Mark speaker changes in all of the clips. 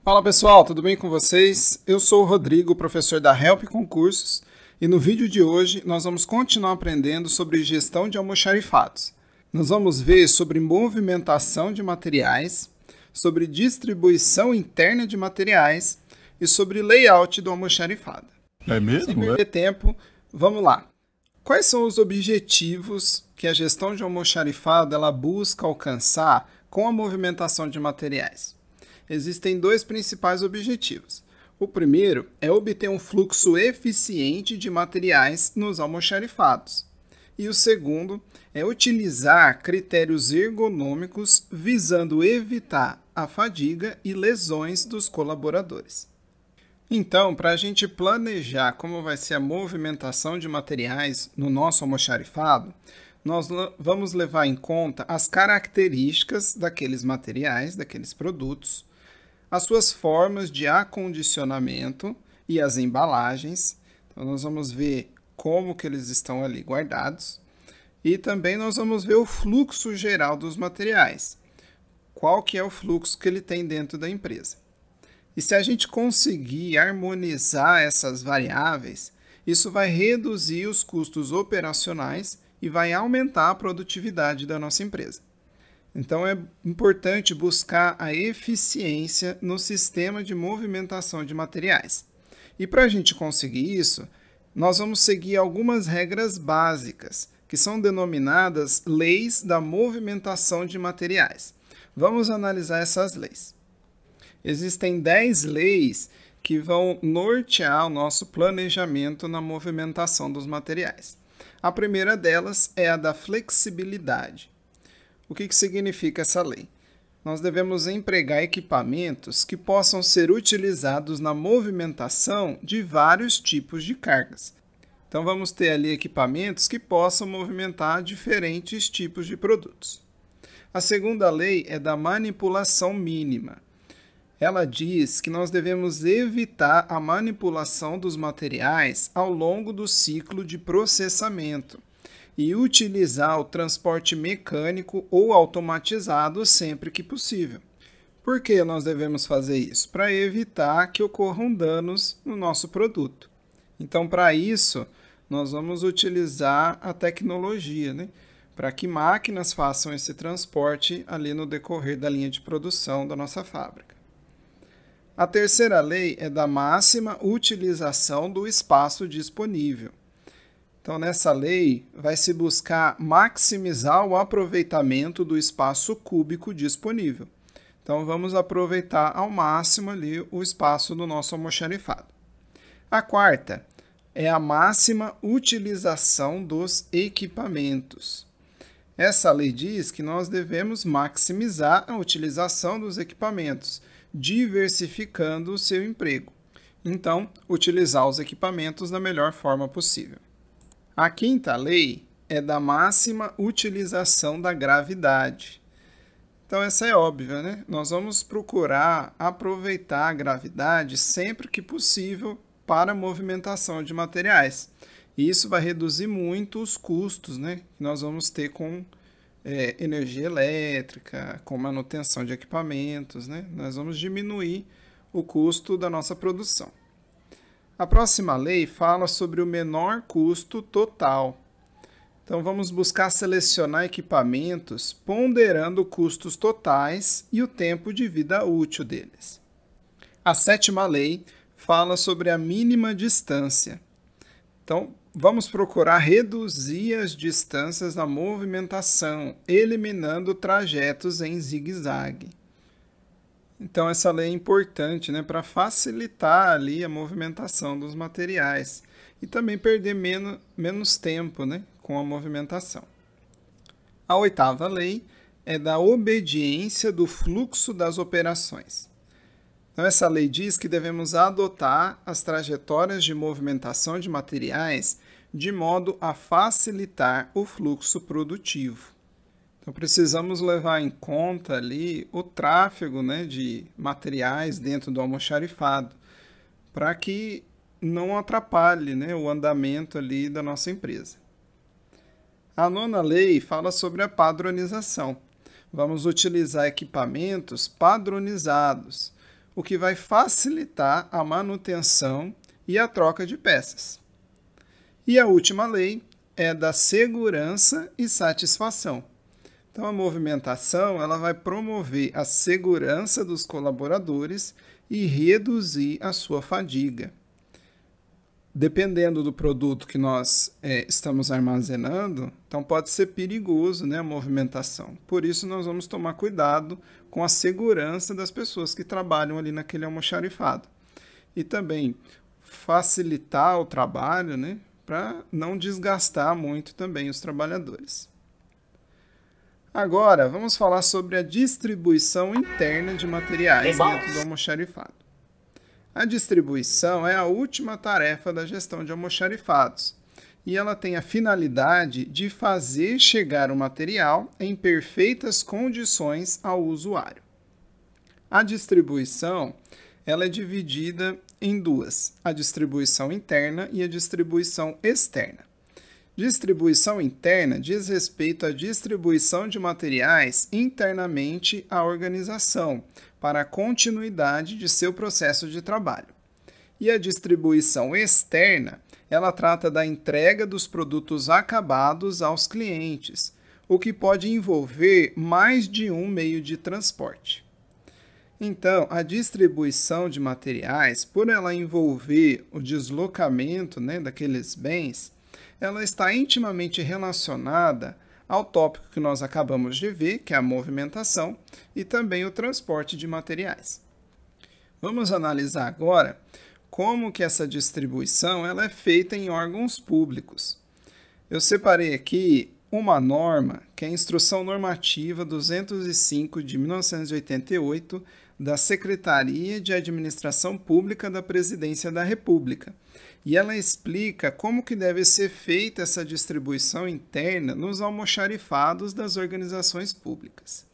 Speaker 1: Fala pessoal, tudo bem com vocês? Eu sou o Rodrigo, professor da Help Concursos, e no vídeo de hoje nós vamos continuar aprendendo sobre gestão de almoxarifados. Nós vamos ver sobre movimentação de materiais, sobre distribuição interna de materiais e sobre layout do almoxarifado.
Speaker 2: É mesmo?
Speaker 1: Sem perder tempo, vamos lá. Quais são os objetivos que a gestão de almoxarifado ela busca alcançar com a movimentação de materiais? Existem dois principais objetivos. O primeiro é obter um fluxo eficiente de materiais nos almoxarifados. E o segundo é utilizar critérios ergonômicos visando evitar a fadiga e lesões dos colaboradores. Então, para a gente planejar como vai ser a movimentação de materiais no nosso almoxarifado, nós vamos levar em conta as características daqueles materiais, daqueles produtos, as suas formas de acondicionamento e as embalagens. Então, nós vamos ver como que eles estão ali guardados. E também nós vamos ver o fluxo geral dos materiais. Qual que é o fluxo que ele tem dentro da empresa. E se a gente conseguir harmonizar essas variáveis, isso vai reduzir os custos operacionais e vai aumentar a produtividade da nossa empresa. Então, é importante buscar a eficiência no sistema de movimentação de materiais. E para a gente conseguir isso, nós vamos seguir algumas regras básicas, que são denominadas leis da movimentação de materiais. Vamos analisar essas leis. Existem 10 leis que vão nortear o nosso planejamento na movimentação dos materiais. A primeira delas é a da flexibilidade. O que significa essa lei? Nós devemos empregar equipamentos que possam ser utilizados na movimentação de vários tipos de cargas. Então, vamos ter ali equipamentos que possam movimentar diferentes tipos de produtos. A segunda lei é da manipulação mínima. Ela diz que nós devemos evitar a manipulação dos materiais ao longo do ciclo de processamento e utilizar o transporte mecânico ou automatizado sempre que possível. Por que nós devemos fazer isso? Para evitar que ocorram danos no nosso produto. Então, para isso, nós vamos utilizar a tecnologia, para que máquinas façam esse transporte ali no decorrer da linha de produção da nossa fábrica. A terceira lei é da máxima utilização do espaço disponível. Então, nessa lei, vai se buscar maximizar o aproveitamento do espaço cúbico disponível. Então, vamos aproveitar ao máximo ali o espaço do nosso almoxarifado. A quarta é a máxima utilização dos equipamentos. Essa lei diz que nós devemos maximizar a utilização dos equipamentos, diversificando o seu emprego. Então, utilizar os equipamentos da melhor forma possível. A quinta lei é da máxima utilização da gravidade. Então, essa é óbvia, Nós vamos procurar aproveitar a gravidade sempre que possível para a movimentação de materiais. E isso vai reduzir muito os custos, que nós vamos ter com energia elétrica, com manutenção de equipamentos, Nós vamos diminuir o custo da nossa produção. A próxima lei fala sobre o menor custo total. Então, vamos buscar selecionar equipamentos ponderando custos totais e o tempo de vida útil deles. A sétima lei fala sobre a mínima distância. Então, vamos procurar reduzir as distâncias na movimentação, eliminando trajetos em zigue-zague. Então, essa lei é importante para facilitar ali a movimentação dos materiais e também perder menos tempo com a movimentação. A oitava lei é da obediência do fluxo das operações. Então, essa lei diz que devemos adotar as trajetórias de movimentação de materiais de modo a facilitar o fluxo produtivo. Então, precisamos levar em conta ali o tráfego de materiais dentro do almoxarifado, para que não atrapalhe o andamento ali da nossa empresa. A nona lei fala sobre a padronização. Vamos utilizar equipamentos padronizados, o que vai facilitar a manutenção e a troca de peças. E a última lei é da segurança e satisfação. Então, a movimentação ela vai promover a segurança dos colaboradores e reduzir a sua fadiga. Dependendo do produto que nós estamos armazenando, então pode ser perigoso, né, a movimentação. Por isso, nós vamos tomar cuidado com a segurança das pessoas que trabalham ali naquele almoxarifado. E também facilitar o trabalho, né, para não desgastar muito também os trabalhadores. Agora, vamos falar sobre a distribuição interna de materiais dentro do almoxarifado. A distribuição é a última tarefa da gestão de almoxarifados e ela tem a finalidade de fazer chegar o material em perfeitas condições ao usuário. A distribuição ela é dividida em duas, a distribuição interna e a distribuição externa. Distribuição interna diz respeito à distribuição de materiais internamente à organização, para a continuidade de seu processo de trabalho. E a distribuição externa, ela trata da entrega dos produtos acabados aos clientes, o que pode envolver mais de um meio de transporte. Então, a distribuição de materiais, por ela envolver o deslocamento, né, daqueles bens, ela está intimamente relacionada ao tópico que nós acabamos de ver, que é a movimentação, e também o transporte de materiais. Vamos analisar agora como que essa distribuição ela é feita em órgãos públicos. Eu separei aqui uma norma, que é a Instrução Normativa 205 de 1988, da Secretaria de Administração Pública da Presidência da República. E ela explica como que deve ser feita essa distribuição interna nos almoxarifados das organizações públicas.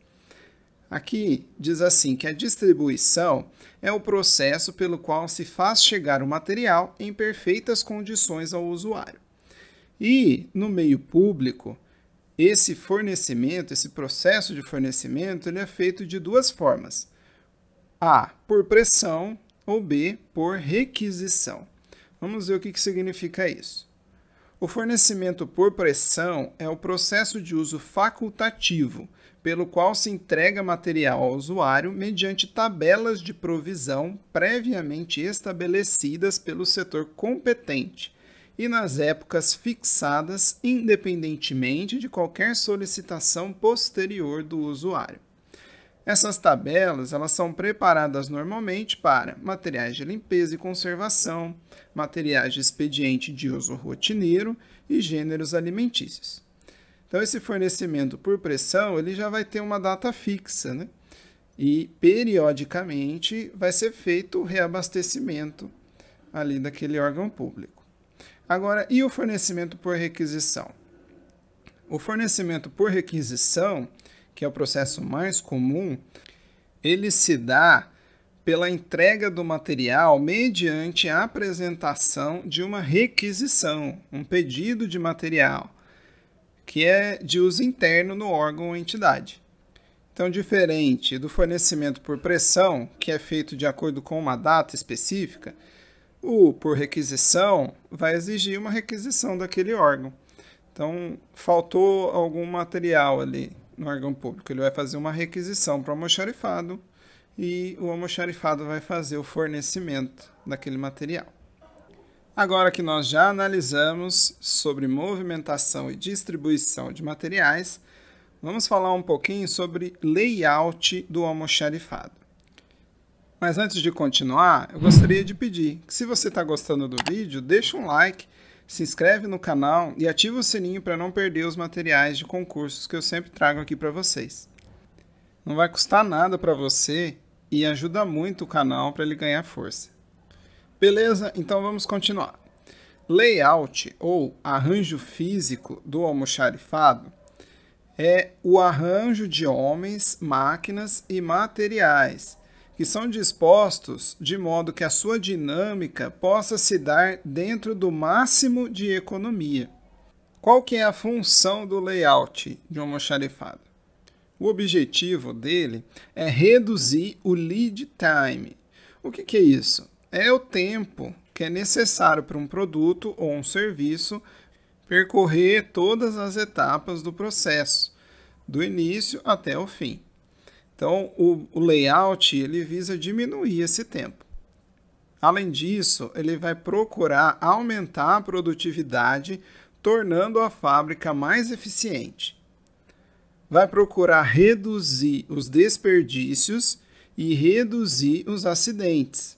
Speaker 1: Aqui diz assim que a distribuição é o processo pelo qual se faz chegar o material em perfeitas condições ao usuário. E no meio público, esse fornecimento, esse processo de fornecimento, ele é feito de duas formas. A, por pressão, ou B, por requisição. Vamos ver o que significa isso. O fornecimento por pressão é o processo de uso facultativo, pelo qual se entrega material ao usuário mediante tabelas de provisão previamente estabelecidas pelo setor competente e nas épocas fixadas, independentemente de qualquer solicitação posterior do usuário. Essas tabelas elas são preparadas normalmente para materiais de limpeza e conservação, materiais de expediente de uso rotineiro e gêneros alimentícios. Então, esse fornecimento por pressão ele já vai ter uma data fixa, né? E, periodicamente, vai ser feito o reabastecimento ali daquele órgão público. Agora, e o fornecimento por requisição? O fornecimento por requisição, que é o processo mais comum, ele se dá pela entrega do material mediante a apresentação de uma requisição, um pedido de material, que é de uso interno no órgão ou entidade. Então, diferente do fornecimento por pressão, que é feito de acordo com uma data específica, o por requisição vai exigir uma requisição daquele órgão. Então, faltou algum material ali no órgão público, ele vai fazer uma requisição para o almoxarifado e o almoxarifado vai fazer o fornecimento daquele material. Agora que nós já analisamos sobre movimentação e distribuição de materiais, vamos falar um pouquinho sobre layout do almoxarifado. Mas antes de continuar, eu gostaria de pedir que se você está gostando do vídeo, deixa um like, se inscreve no canal e ativa o sininho para não perder os materiais de concursos que eu sempre trago aqui para vocês. Não vai custar nada para você e ajuda muito o canal para ele ganhar força. Beleza? Então vamos continuar. Layout, ou arranjo físico do almoxarifado, é o arranjo de homens, máquinas e materiais, que são dispostos de modo que a sua dinâmica possa se dar dentro do máximo de economia. Qual que é a função do layout de um almoxarifado? O objetivo dele é reduzir o lead time, O que é isso? É o tempo que é necessário para um produto ou um serviço percorrer todas as etapas do processo, do início até o fim. Então, o layout ele visa diminuir esse tempo. Além disso, ele vai procurar aumentar a produtividade, tornando a fábrica mais eficiente. Vai procurar reduzir os desperdícios e reduzir os acidentes.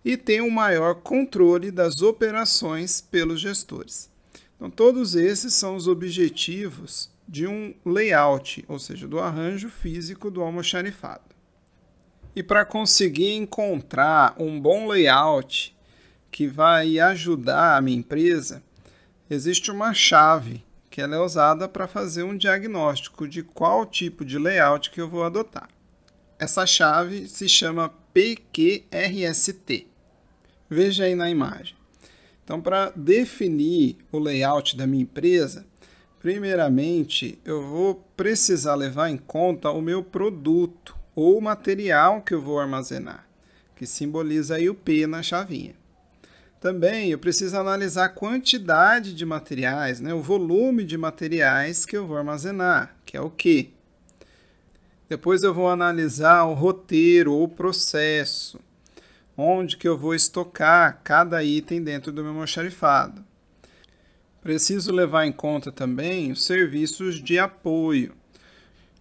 Speaker 1: E ter um maior controle das operações pelos gestores. Então, todos esses são os objetivos de um layout, ou seja, do arranjo físico do almoxarifado. E para conseguir encontrar um bom layout que vai ajudar a minha empresa, existe uma chave que ela é usada para fazer um diagnóstico de qual tipo de layout que eu vou adotar. Essa chave se chama PQRST. Veja aí na imagem. Então, para definir o layout da minha empresa, primeiramente eu vou precisar levar em conta o meu produto ou o material que eu vou armazenar, que simboliza aí o P na chavinha. Também eu preciso analisar a quantidade de materiais, o volume de materiais que eu vou armazenar, que é o Q. Depois eu vou analisar o roteiro ou processo, onde que eu vou estocar cada item dentro do meu almoxarifado. Preciso levar em conta também os serviços de apoio,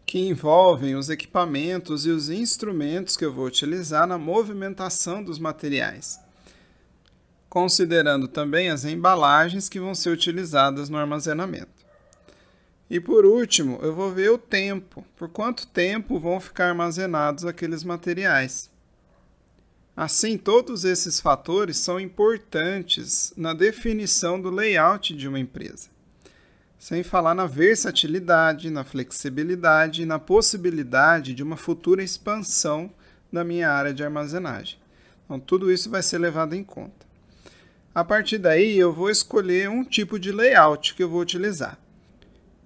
Speaker 1: que envolvem os equipamentos e os instrumentos que eu vou utilizar na movimentação dos materiais, considerando também as embalagens que vão ser utilizadas no armazenamento. E por último, eu vou ver o tempo, por quanto tempo vão ficar armazenados aqueles materiais. Assim, todos esses fatores são importantes na definição do layout de uma empresa. Sem falar na versatilidade, na flexibilidade e na possibilidade de uma futura expansão da minha área de armazenagem. Então, tudo isso vai ser levado em conta. A partir daí, eu vou escolher um tipo de layout que eu vou utilizar.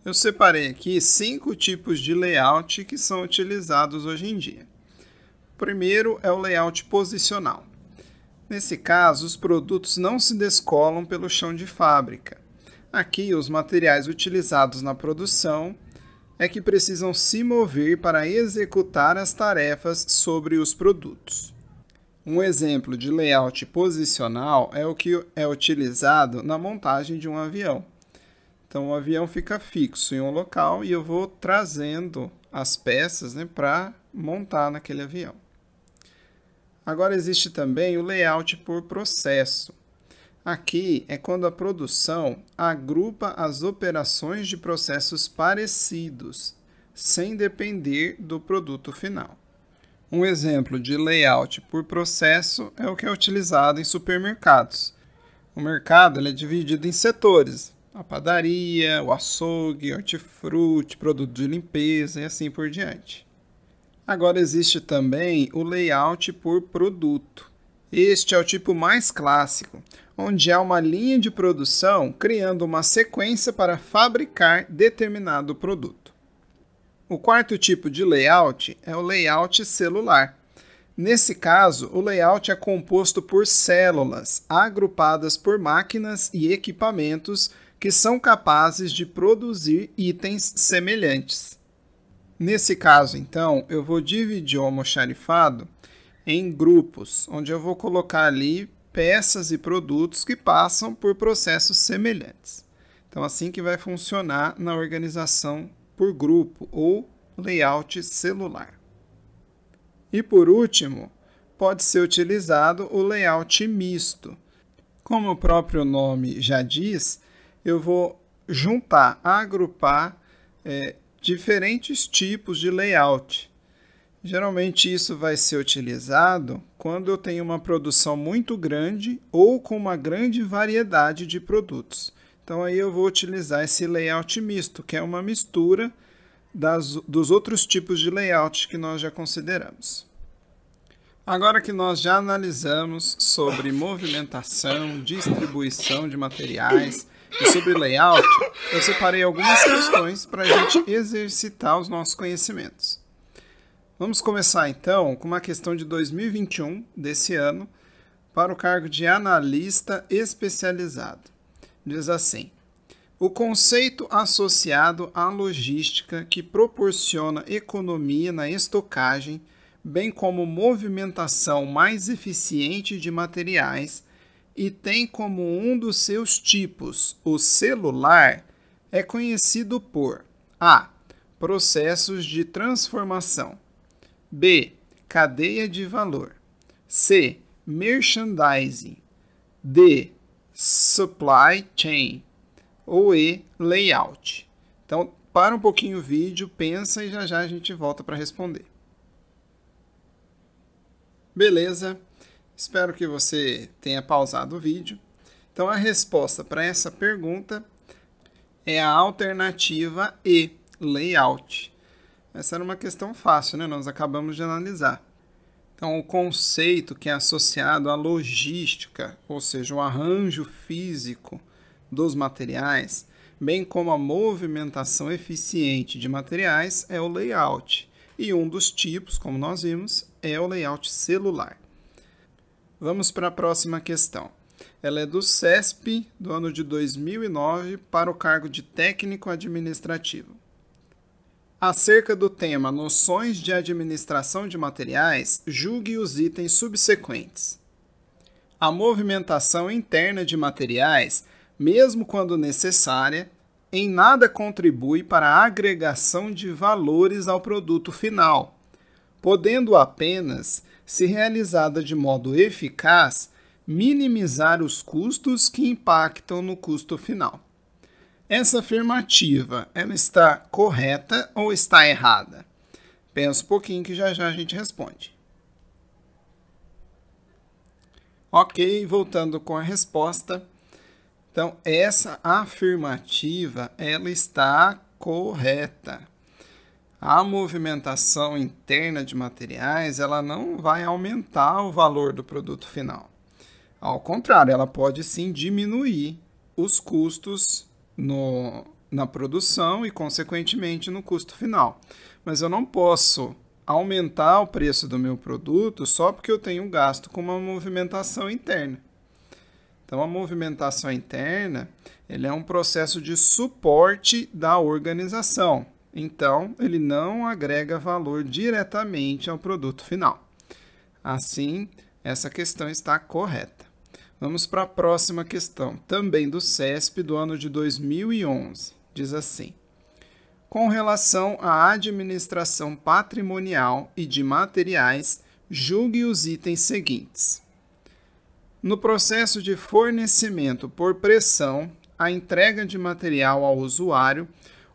Speaker 1: Eu separei aqui 5 tipos de layout que são utilizados hoje em dia. O primeiro é o layout posicional. Nesse caso, os produtos não se descolam pelo chão de fábrica. Aqui, os materiais utilizados na produção é que precisam se mover para executar as tarefas sobre os produtos. Um exemplo de layout posicional é o que é utilizado na montagem de um avião. Então, o avião fica fixo em um local e eu vou trazendo as peças para montar naquele avião. Agora, existe também o layout por processo. Aqui é quando a produção agrupa as operações de processos parecidos, sem depender do produto final. Um exemplo de layout por processo é o que é utilizado em supermercados. O mercado é dividido em setores: a padaria, o açougue, hortifruti, produto de limpeza e assim por diante. Agora existe também o layout por produto. Este é o tipo mais clássico, onde há uma linha de produção criando uma sequência para fabricar determinado produto. O quarto tipo de layout é o layout celular. Nesse caso, o layout é composto por células agrupadas por máquinas e equipamentos que são capazes de produzir itens semelhantes. Nesse caso, então, eu vou dividir o almoxarifado em grupos, onde eu vou colocar ali peças e produtos que passam por processos semelhantes. Então, assim que vai funcionar na organização por grupo ou layout celular. E por último, pode ser utilizado o layout misto. Como o próprio nome já diz, eu vou juntar, agrupar diferentes tipos de layout. Geralmente isso vai ser utilizado quando eu tenho uma produção muito grande ou com uma grande variedade de produtos. Então aí eu vou utilizar esse layout misto, que é uma mistura dos outros tipos de layout que nós já consideramos. Agora que nós já analisamos sobre movimentação, distribuição de materiais e sobre layout, eu separei algumas questões para a gente exercitar os nossos conhecimentos. Vamos começar então com uma questão de 2021, desse ano, para o cargo de analista especializado. Diz assim: o conceito associado à logística que proporciona economia na estocagem, bem como movimentação mais eficiente de materiais, e tem como um dos seus tipos o celular, é conhecido por A. Processos de transformação, B. Cadeia de valor, C. Merchandising, D. Supply chain ou E. Layout. Então, para um pouquinho o vídeo, pensa e já a gente volta para responder. Beleza? Espero que você tenha pausado o vídeo. Então, a resposta para essa pergunta é a alternativa E, layout. Essa era uma questão fácil, né? Nós acabamos de analisar. Então, o conceito que é associado à logística, ou seja, o arranjo físico dos materiais, bem como a movimentação eficiente de materiais, é o layout. E um dos tipos, como nós vimos, é o layout celular. Vamos para a próxima questão. Ela é do CESP, do ano de 2009, para o cargo de técnico administrativo. Acerca do tema Noções de Administração de Materiais, julgue os itens subsequentes. A movimentação interna de materiais, mesmo quando necessária, em nada contribui para a agregação de valores ao produto final, podendo apenas, se realizada de modo eficaz, minimizar os custos que impactam no custo final. Essa afirmativa, ela está correta ou está errada? Pensa um pouquinho que já a gente responde. Ok, voltando com a resposta. Então, essa afirmativa, ela está correta. A movimentação interna de materiais, ela não vai aumentar o valor do produto final. Ao contrário, ela pode sim diminuir os custos na produção e, consequentemente, no custo final. Mas eu não posso aumentar o preço do meu produto só porque eu tenho gasto com uma movimentação interna. Então, a movimentação interna ele é um processo de suporte da organização. Então, ele não agrega valor diretamente ao produto final. Assim, essa questão está correta. Vamos para a próxima questão, também do CESP, do ano de 2011. Diz assim: com relação à administração patrimonial e de materiais, julgue os itens seguintes. No processo de fornecimento por pressão, a entrega de material ao usuário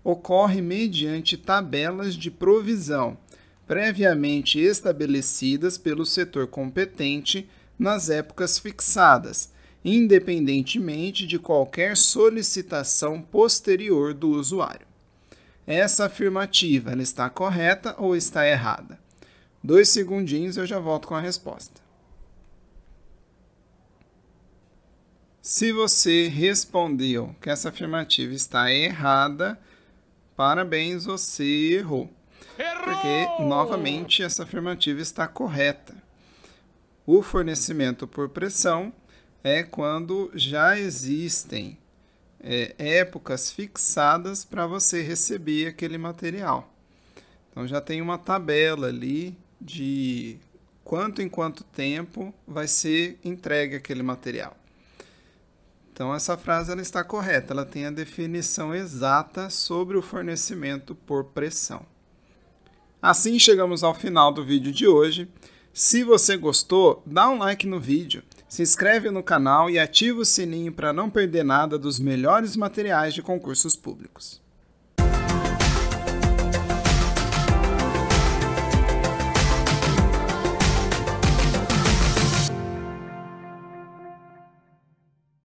Speaker 1: ocorre mediante tabelas de provisão, previamente estabelecidas pelo setor competente nas épocas fixadas, independentemente de qualquer solicitação posterior do usuário. Essa afirmativa ela está correta ou está errada? 2 segundinhos eu já volto com a resposta. Se você respondeu que essa afirmativa está errada, parabéns, você errou. Porque, novamente, essa afirmativa está correta. O fornecimento por pressão é quando já existem épocas fixadas para você receber aquele material. Então, já tem uma tabela ali de quanto em quanto tempo vai ser entregue aquele material. Então, essa frase ela está correta, ela tem a definição exata sobre o fornecimento por pressão. Assim, chegamos ao final do vídeo de hoje. Se você gostou, dá um like no vídeo, se inscreve no canal e ativa o sininho para não perder nada dos melhores materiais de concursos públicos.